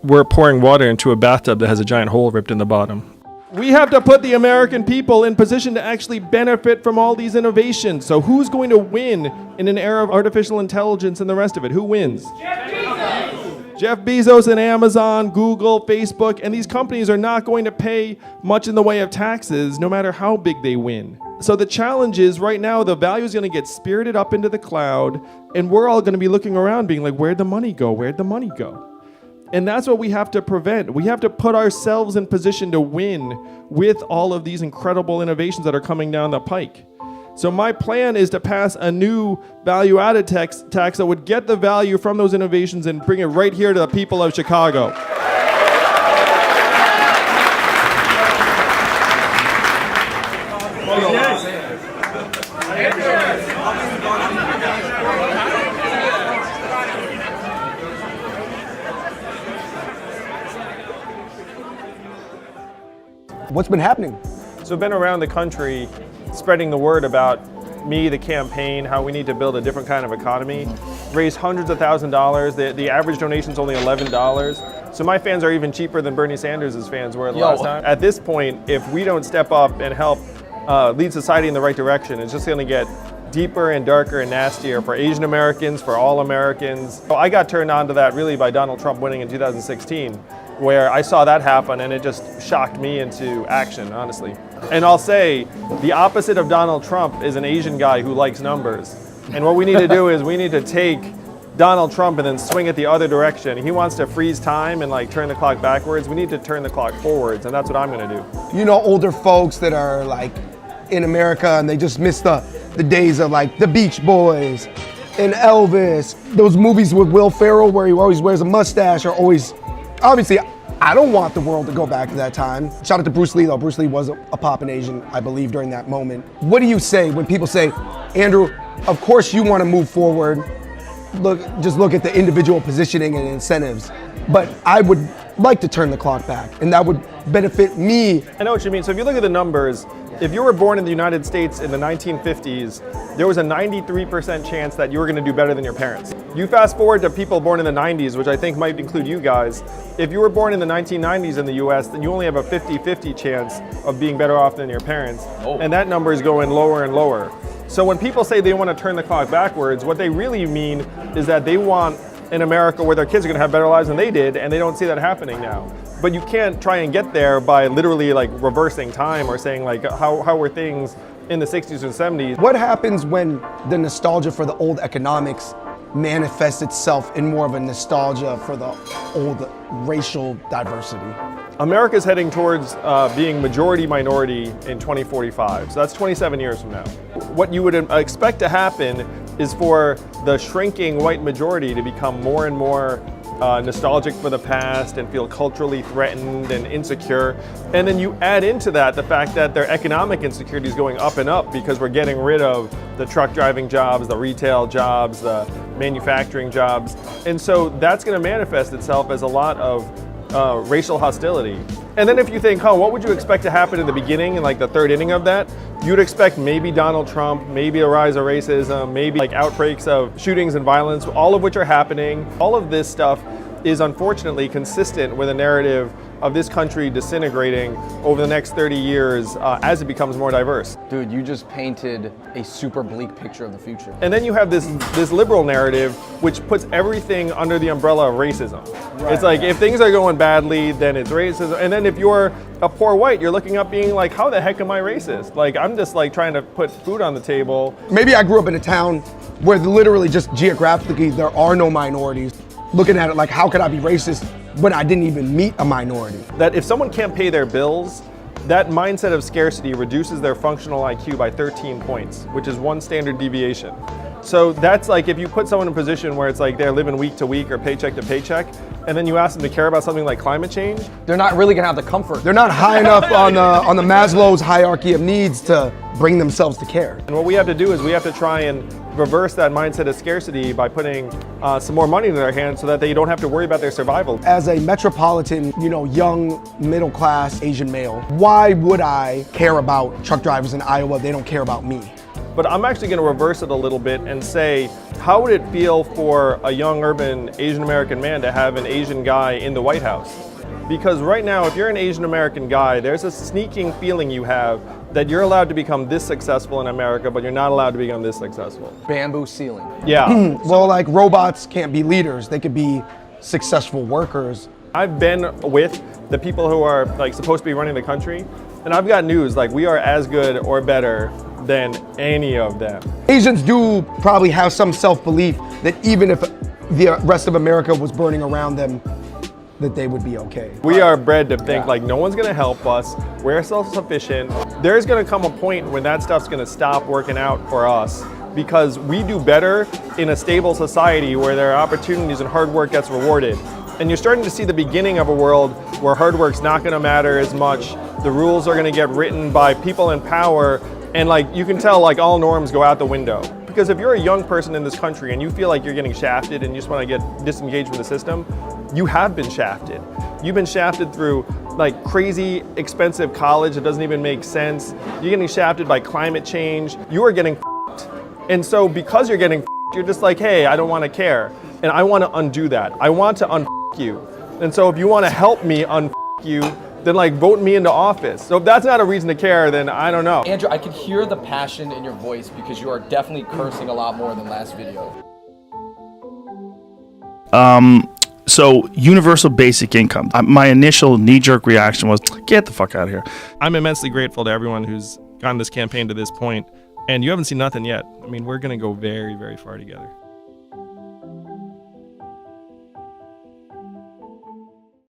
we're pouring water into a bathtub that has a giant hole ripped in the bottom. We have to put the American people in position to actually benefit from all these innovations. So who's going to win in an era of artificial intelligence and the rest of it? Who wins? Jeff Bezos! Jeff Bezos and Amazon, Google, Facebook, and these companies are not going to pay much in the way of taxes, no matter how big they win. So the challenge is right now the value is going to get spirited up into the cloud, and we're all going to be looking around being like, where'd the money go? Where'd the money go? And that's what we have to prevent. We have to put ourselves in position to win with all of these incredible innovations that are coming down the pike. So my plan is to pass a new value-added tax that would get the value from those innovations and bring it right here to the people of Chicago. What's been happening? So I've been around the country spreading the word about me, the campaign, how we need to build a different kind of economy, raise hundreds of thousands of dollars. The average donation is only $11. So my fans are even cheaper than Bernie Sanders' fans were the last time. At this point, if we don't step up and help lead society in the right direction, it's just going to get deeper and darker and nastier for Asian Americans, for all Americans. So I got turned on to that really by Donald Trump winning in 2016, where I saw that happen and it just shocked me into action, honestly. And I'll say, the opposite of Donald Trump is an Asian guy who likes numbers. And what we need to do is we need to take Donald Trump and then swing it the other direction. He wants to freeze time and like turn the clock backwards. We need to turn the clock forwards, and that's what I'm gonna do. You know, older folks that are like in America and they just miss the days of like the Beach Boys and Elvis, those movies with Will Ferrell where he always wears a mustache, or always, obviously, I don't want the world to go back to that time. Shout out to Bruce Lee though. Bruce Lee was a poppin' Asian, I believe, during that moment. What do you say when people say, Andrew, of course you want to move forward, just look at the individual positioning and incentives, but I would like to turn the clock back, and that would benefit me. I know what you mean. So if you look at the numbers, if you were born in the United States in the 1950s, there was a 93% chance that you were going to do better than your parents. You fast forward to people born in the 90s, which I think might include you guys. If you were born in the 1990s in the US, then you only have a 50-50 chance of being better off than your parents. And that number is going lower and lower. So when people say they want to turn the clock backwards, what they really mean is that they want an America where their kids are going to have better lives than they did, and they don't see that happening now. But you can't try and get there by literally like reversing time or saying like how were things in the 60s or 70s. What happens when the nostalgia for the old economics manifests itself in more of a nostalgia for the old racial diversity? America's heading towards being majority minority in 2045. So that's 27 years from now. What you would expect to happen is for the shrinking white majority to become more and more nostalgic for the past and feel culturally threatened and insecure. And then you add into that the fact that their economic insecurity is going up and up because we're getting rid of the truck driving jobs, the retail jobs, the manufacturing jobs. And so that's going to manifest itself as a lot of racial hostility. And then if you think, what would you expect to happen in the beginning, in like the third inning of that? You'd expect maybe Donald Trump, maybe a rise of racism, maybe like outbreaks of shootings and violence, all of which are happening. All of this stuff is unfortunately consistent with a narrative of this country disintegrating over the next 30 years as it becomes more diverse. Dude, you just painted a super bleak picture of the future. And then you have this liberal narrative which puts everything under the umbrella of racism. Right. It's like if things are going badly, then it's racism. And then if you're a poor white, you're looking up being like, how the heck am I racist? Like I'm just like trying to put food on the table. Maybe I grew up in a town where literally just geographically there are no minorities. Looking at it like, how could I be racist when I didn't even meet a minority? That if someone can't pay their bills, that mindset of scarcity reduces their functional IQ by 13 points, which is 1 standard deviation. So that's like if you put someone in a position where it's like they're living week to week or paycheck to paycheck, and then you ask them to care about something like climate change, they're not really gonna have the comfort. They're not high enough on the Maslow's hierarchy of needs to bring themselves to care. And what we have to do is we have to try and reverse that mindset of scarcity by putting some more money in their hands so that they don't have to worry about their survival. As a metropolitan, young, middle-class Asian male, why would I care about truck drivers in Iowa if they don't care about me? But I'm actually going to reverse it a little bit and say, how would it feel for a young urban Asian American man to have an Asian guy in the White House? Because right now, if you're an Asian American guy, there's a sneaking feeling you have that you're allowed to become this successful in America, but you're not allowed to become this successful. Bamboo ceiling. Yeah. Well, like robots can't be leaders. They could be successful workers. I've been with the people who are like supposed to be running the country, and I've got news, like we are as good or better than any of them. Asians do probably have some self-belief that even if the rest of America was burning around them, that they would be okay. We are bred to think like no one's gonna help us, we're self-sufficient. There's gonna come a point when that stuff's gonna stop working out for us because we do better in a stable society where there are opportunities and hard work gets rewarded. And you're starting to see the beginning of a world where hard work's not gonna matter as much. The rules are gonna get written by people in power, and like you can tell like all norms go out the window. Because if you're a young person in this country and you feel like you're getting shafted and you just wanna get disengaged from the system, you have been shafted. You've been shafted through like crazy expensive college that doesn't even make sense. You're getting shafted by climate change. You are getting f***ed. And so because you're getting f***ed, you're just like, hey, I don't wanna care. And I wanna undo that. I want to un-f*** you. And so if you wanna help me un-f*** you, then like vote me into office. So if that's not a reason to care, then I don't know. Andrew, I can hear the passion in your voice because you are definitely cursing a lot more than last video. So universal basic income. My initial knee-jerk reaction was, get the fuck out of here. I'm immensely grateful to everyone who's gotten this campaign to this point, and you haven't seen nothing yet. I mean, we're going to go very, very far together.